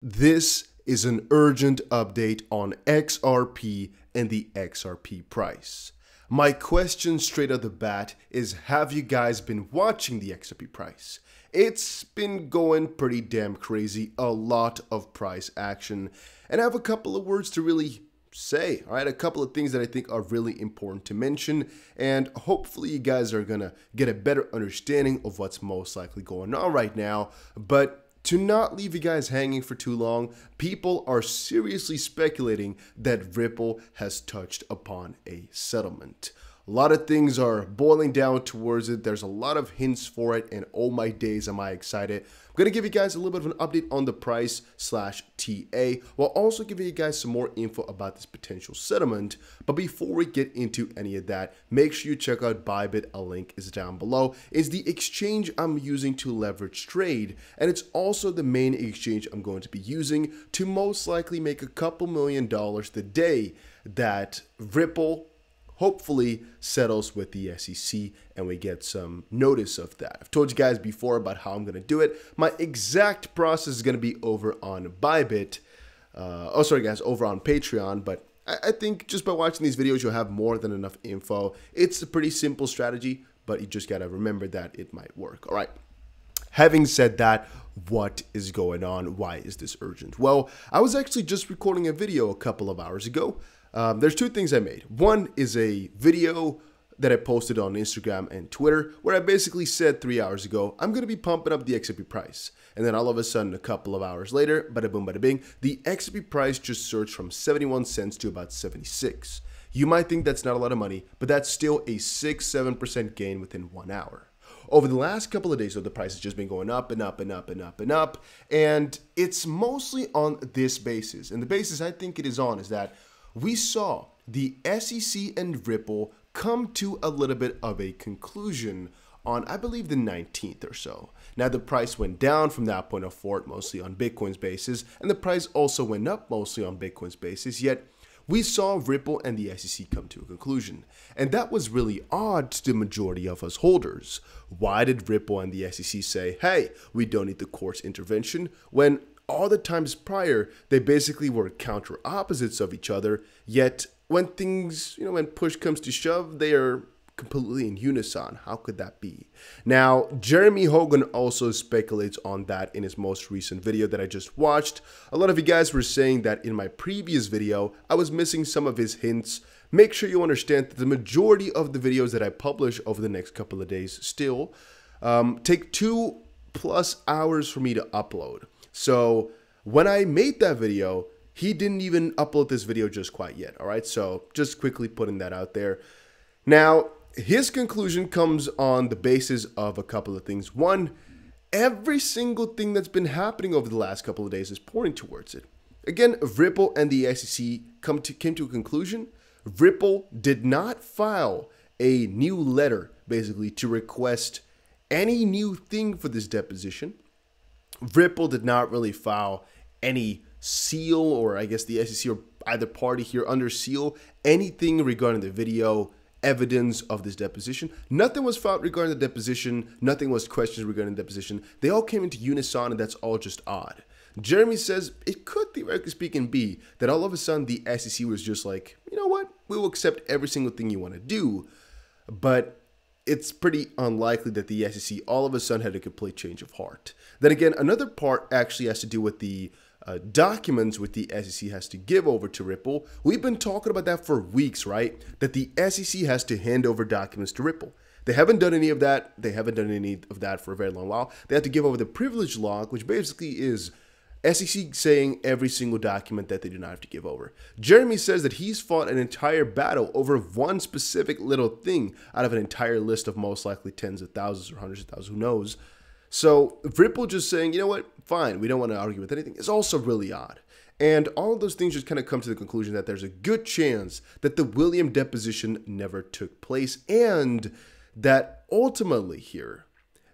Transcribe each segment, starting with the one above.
This is an urgent update on XRP and the XRP price. My question straight off the bat is, have you guys been watching the XRP price? It's been going pretty damn crazy, a lot of price action, and I have a couple of words to really say, all right? A couple of things that I think are really important to mention, and hopefully you guys are gonna get a better understanding of what's most likely going on right now. But to not leave you guys hanging for too long, people are seriously speculating that Ripple has touched upon a settlement. A lot of things are boiling down towards it. There's a lot of hints for it, and oh my days, am I excited. I'm going to give you guys a little bit of an update on the price / TA, while also giving you guys some more info about this potential settlement. But before we get into any of that, make sure you check out Bybit. A link is down below. It's the exchange I'm using to leverage trade, and it's also the main exchange I'm going to be using to most likely make a couple $1 million the day that Ripple hopefully settles with the SEC and we get some notice of that. I've told you guys before about how I'm going to do it. My exact process is going to be over on Bybit. Over on Patreon, but I think just by watching these videos, you'll have more than enough info. It's a pretty simple strategy, but you just got to remember that it might work. All right. Having said that, what is going on? Why is this urgent? Well, I was actually just recording a video a couple of hours ago. There's two things I made. One is a video that I posted on Instagram and Twitter where I basically said 3 hours ago, I'm going to be pumping up the XRP price. And then all of a sudden, a couple of hours later, bada boom, bada bing, the XRP price just surged from 71 cents to about 76. You might think that's not a lot of money, but that's still a 6-7% gain within 1 hour. Over the last couple of days, so the price has just been going up and up and up and up and up. And it's mostly on this basis. And the basis I think it is on is that we saw the SEC and Ripple come to a little bit of a conclusion on, I believe, the 19th or so. Now, the price went down from that point forward, mostly on Bitcoin's basis, and the price also went up mostly on Bitcoin's basis, yet we saw Ripple and the SEC come to a conclusion. And that was really odd to the majority of us holders. Why did Ripple and the SEC say, hey, we don't need the court's intervention, when all the times prior, they basically were counter opposites of each other, yet when things, when push comes to shove, they are completely in unison. How could that be? Now, Jeremy Hogan also speculates on that in his most recent video that I just watched. A lot of you guys were saying that in my previous video, I was missing some of his hints. Make sure you understand that the majority of the videos that I publish over the next couple of days still take 2+ hours for me to upload. So when I made that video, he didn't even upload this video just quite yet. All right. So just quickly putting that out there. Now, his conclusion comes on the basis of a couple of things. One, every single thing that's been happening over the last couple of days is pointing towards it. Again, Ripple and the SEC came to a conclusion. Ripple did not file a new letter, basically, to request any new thing for this deposition. Ripple did not really file any seal, or I guess the SEC or either party here under seal, anything regarding the video evidence of this deposition. Nothing was filed regarding the deposition. Nothing was questioned regarding the deposition. They all came into unison, and that's all just odd. Jeremy says it could, theoretically speaking, be that all of a sudden the SEC was just like, you know what, we will accept every single thing you want to do. But it's pretty unlikely that the SEC all of a sudden had a complete change of heart. Then again, another part actually has to do with the documents which the SEC has to give over to Ripple. We've been talking about that for weeks, right? That the SEC has to hand over documents to Ripple. They haven't done any of that. They haven't done any of that for a very long while. They have to give over the privilege log, which basically is SEC saying every single document that they do not have to give over. Jeremy says that he's fought an entire battle over one specific little thing out of an entire list of most likely tens of thousands or hundreds of thousands, who knows. So Ripple just saying, you know what, fine, we don't want to argue with anything, is also really odd. And all of those things just kind of come to the conclusion that there's a good chance that the William deposition never took place, and that ultimately here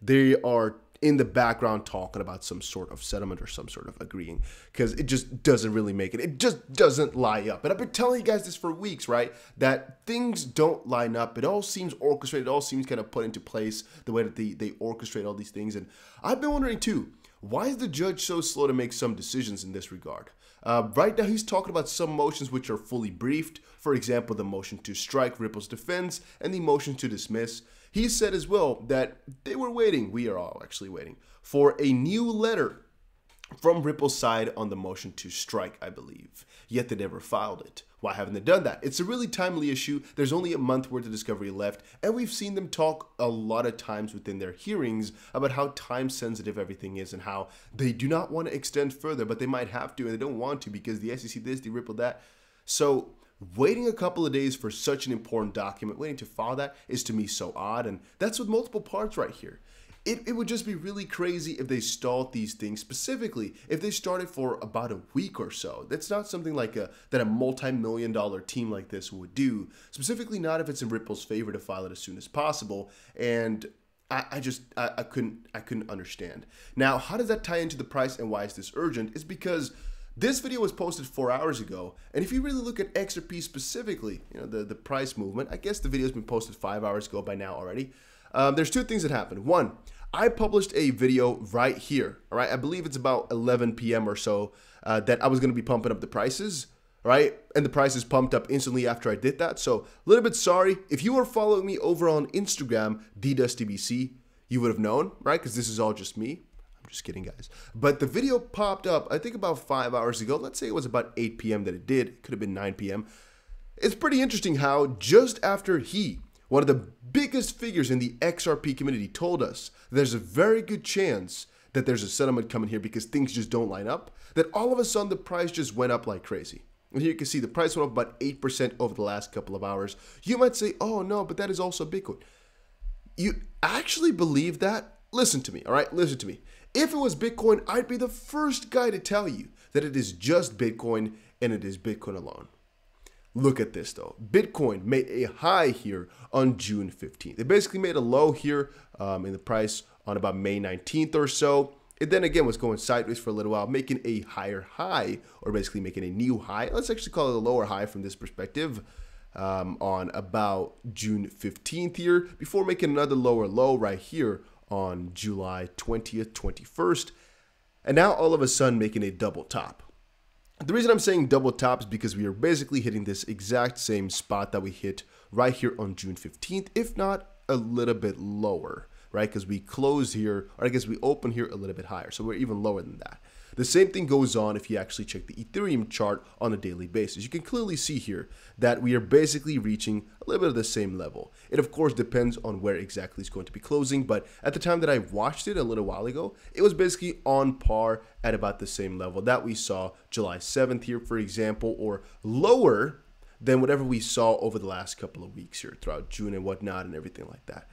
they are in the background talking about some sort of settlement or some sort of agreeing, because it just doesn't really make it. It just doesn't lie up. And I've been telling you guys this for weeks, right? That things don't line up. It all seems orchestrated. It all seems kind of put into place the way that they orchestrate all these things. And I've been wondering too, Why is the judge so slow to make some decisions in this regard? Right now, he's talking about some motions which are fully briefed. For example, the motion to strike Ripple's defense and the motion to dismiss. He said as well that they were waiting, we are all actually waiting, for a new letter from Ripple's side on the motion to strike, I believe. Yet they never filed it. Why haven't they done that? It's a really timely issue. There's only a month worth of discovery left, and we've seen them talk a lot of times within their hearings about how time sensitive everything is and how they do not want to extend further, but they might have to, and they don't want to because the SEC this, the Ripple that. So waiting a couple of days for such an important document, waiting to file that is to me so odd, and that's with multiple parts right here. It would just be really crazy if they stalled these things, specifically if they started for about a week or so. That's not something like that a multi-million-dollar team like this would do, specifically not if it's in Ripple's favor to file it as soon as possible. And I couldn't understand. Now, how does that tie into the price and why is this urgent? Is because this video was posted 4 hours ago, and if you really look at XRP specifically, the price movement, I guess the video has been posted 5 hours ago by now already. There's two things that happened. One, I published a video right here, all right? I believe it's about 11 p.m. or so that I was going to be pumping up the prices, right? And the prices pumped up instantly after I did that. So a little bit sorry. If you were following me over on Instagram, DDustTBC, you would have known, right? Because this is all just me. I'm just kidding, guys. But the video popped up, I think about 5 hours ago. Let's say it was about 8 p.m. that it did. It could have been 9 p.m. It's pretty interesting how just after one of the biggest figures in the XRP community told us there's a very good chance that there's a settlement coming here because things just don't line up, that all of a sudden the price just went up like crazy. And here you can see the price went up about 8% over the last couple of hours. You might say, oh no, but that is also Bitcoin. You actually believe that? Listen to me, all right? Listen to me. If it was Bitcoin, I'd be the first guy to tell you that it is just Bitcoin and it is Bitcoin alone. Look at this though. Bitcoin made a high here on June 15th. It basically made a low here in the price on about May 19th or so. It then again was going sideways for a little while, making a higher high, or basically making a new high. Let's actually call it a lower high from this perspective on about June 15th here, before making another lower low right here on July 20th, 21st. And now all of a sudden making a double top. The reason I'm saying double top is because we are basically hitting this exact same spot that we hit right here on June 15th, if not a little bit lower, right? Because we closed here, or I guess we opened here a little bit higher. So we're even lower than that. The same thing goes on if you actually check the Ethereum chart on a daily basis. You can clearly see here that we are basically reaching a little bit of the same level. It of course depends on where exactly it's going to be closing, but at the time that I watched it a little while ago, it was basically on par at about the same level that we saw July 7th here, for example, or lower than whatever we saw over the last couple of weeks here throughout June and whatnot and everything like that.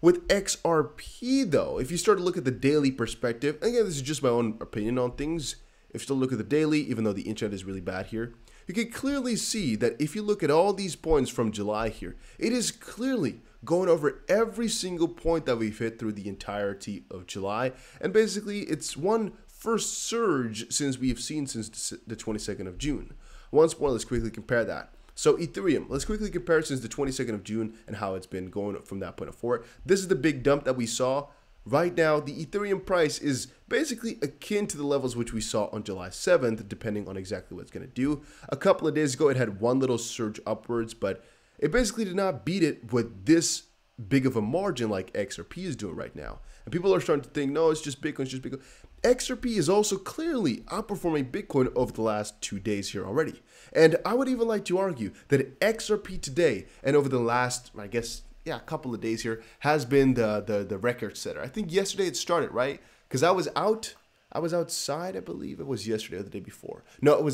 With XRP though, if you start to look at the daily perspective, again, this is just my own opinion on things. If you still look at the daily, even though the internet is really bad here, you can clearly see that if you look at all these points from July here, it is clearly going over every single point that we've hit through the entirety of July. And basically, it's one first surge since we've seen since the 22nd of June. Once more, let's quickly compare that. So Ethereum, let's quickly compare since the 22nd of June and how it's been going from that point forward. This is the big dump that we saw. Right now, the Ethereum price is basically akin to the levels which we saw on July 7th, depending on exactly what it's going to do. A couple of days ago, it had one little surge upwards, but it basically did not beat it with this big of a margin like XRP is doing right now. And people are starting to think, no, it's just Bitcoin, it's just Bitcoin. XRP is also clearly outperforming Bitcoin over the last 2 days here already. And I would even like to argue that XRP today and over the last, I guess, a couple of days here has been the record setter. I think yesterday it started, right? Because I was outside, I believe it was yesterday or the day before. No,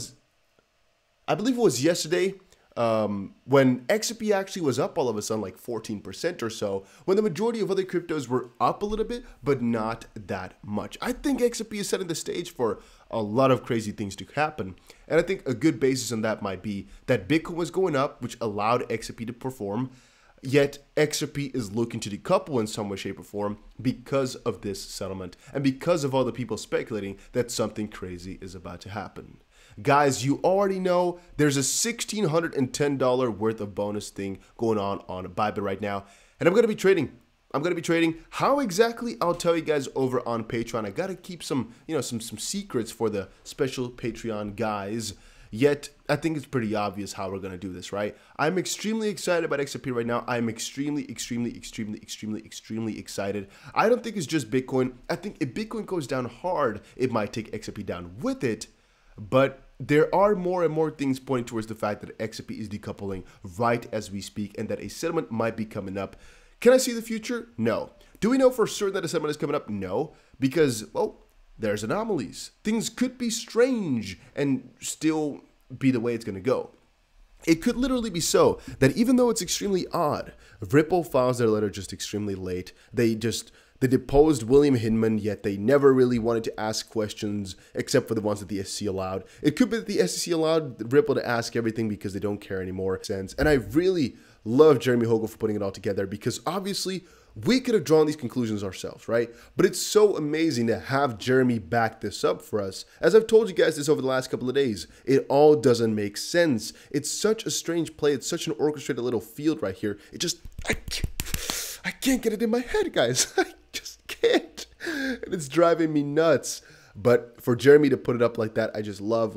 I believe it was yesterday. When XRP actually was up all of a sudden like 14% or so, when the majority of other cryptos were up a little bit, but not that much. I think XRP is setting the stage for a lot of crazy things to happen. And I think a good basis on that might be that Bitcoin was going up, which allowed XRP to perform. Yet XRP is looking to decouple in some way, shape, or form because of this settlement and because of all the people speculating that something crazy is about to happen. Guys, you already know there's a $1,610 worth of bonus thing going on Bybit right now, and I'm going to be trading I'm going to be trading. How exactly? I'll tell you guys over on Patreon. I got to keep some, some secrets for the special Patreon guys. Yet, I think it's pretty obvious how we're going to do this, right? I'm extremely excited about XRP right now. I'm extremely excited. I don't think it's just Bitcoin. I think if Bitcoin goes down hard, it might take XRP down with it. But there are more and more things pointing towards the fact that XRP is decoupling right as we speak and that a settlement might be coming up. Can I see the future? No. Do we know for certain that a settlement is coming up? No. Because, well, there's anomalies. Things could be strange and still be the way it's going to go. It could literally be so that even though it's extremely odd, Ripple files their letter just extremely late. They deposed William Hinman, yet they never really wanted to ask questions except for the ones that the SEC allowed. It could be that the SEC allowed Ripple to ask everything because they don't care anymore. And I really love Jeremy Hogle for putting it all together because obviously we could have drawn these conclusions ourselves, right? But it's so amazing to have Jeremy back this up for us. As I've told you guys this over the last couple of days, it all doesn't make sense. It's such a strange play. It's such an orchestrated little field right here. It just, I can't get it in my head, guys. I just can't. And it's driving me nuts. But for Jeremy to put it up like that, I just love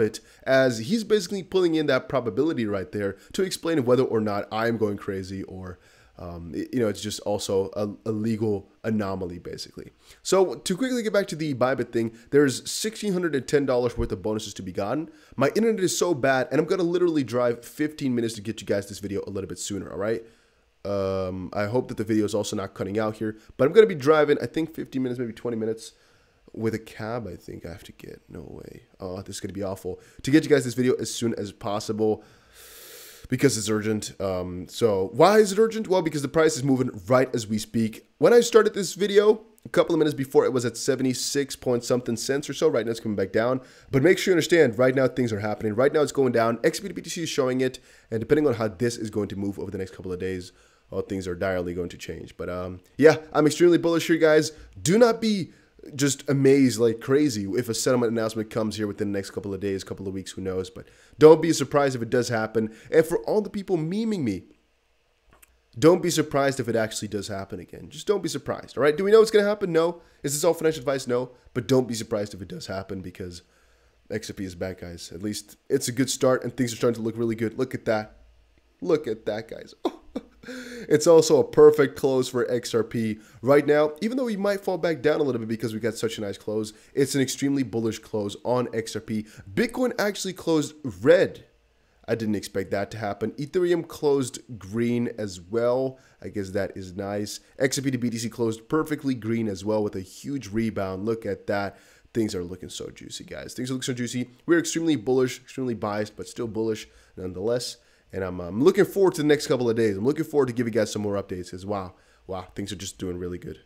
it, as he's basically pulling in that probability right there to explain whether or not I'm going crazy or it's just also a legal anomaly, basically. So to quickly get back to the Bybit thing, there's $1,610 worth of bonuses to be gotten. My internet is so bad, and I'm going to literally drive 15 minutes to get you guys this video a little bit sooner, all right? I hope that the video is also not cutting out here, but I'm going to be driving, I think 15 minutes, maybe 20 minutes with a cab. I think I have to get. No way. Oh, this is going to be awful. To get you guys this video as soon as possible, because it's urgent. So why is it urgent? Well, because the price is moving right as we speak. When I started this video, a couple of minutes before, it was at 76 point something cents or so. Right now it's coming back down. But make sure you understand, right now things are happening. Right now it's going down. XRP to BTC is showing it. And depending on how this is going to move over the next couple of days, well, things are direly going to change. But yeah, I'm extremely bullish here, guys. Do not be just amazed like crazy if a settlement announcement comes here within the next couple of days, couple of weeks, who knows. But don't be surprised if it does happen. And for all the people memeing me, don't be surprised if it actually does happen again. Just don't be surprised, all right? Do we know it's going to happen? No. Is this all financial advice? No. But don't be surprised if it does happen, because XRP is back, guys. At least it's a good start, and things are starting to look really good. Look at that. Look at that, guys. It's also a perfect close for XRP right now. Even though we might fall back down a little bit because we got such a nice close, it's an extremely bullish close on XRP. Bitcoin actually closed red. I didn't expect that to happen. Ethereum closed green as well. I guess that is nice. XRP to BTC closed perfectly green as well with a huge rebound. Look at that. Things are looking so juicy, guys. Things are looking so juicy. We're extremely bullish, extremely biased, but still bullish nonetheless. And I'm looking forward to the next couple of days. I'm looking forward to giving you guys some more updates, because wow, things are just doing really good.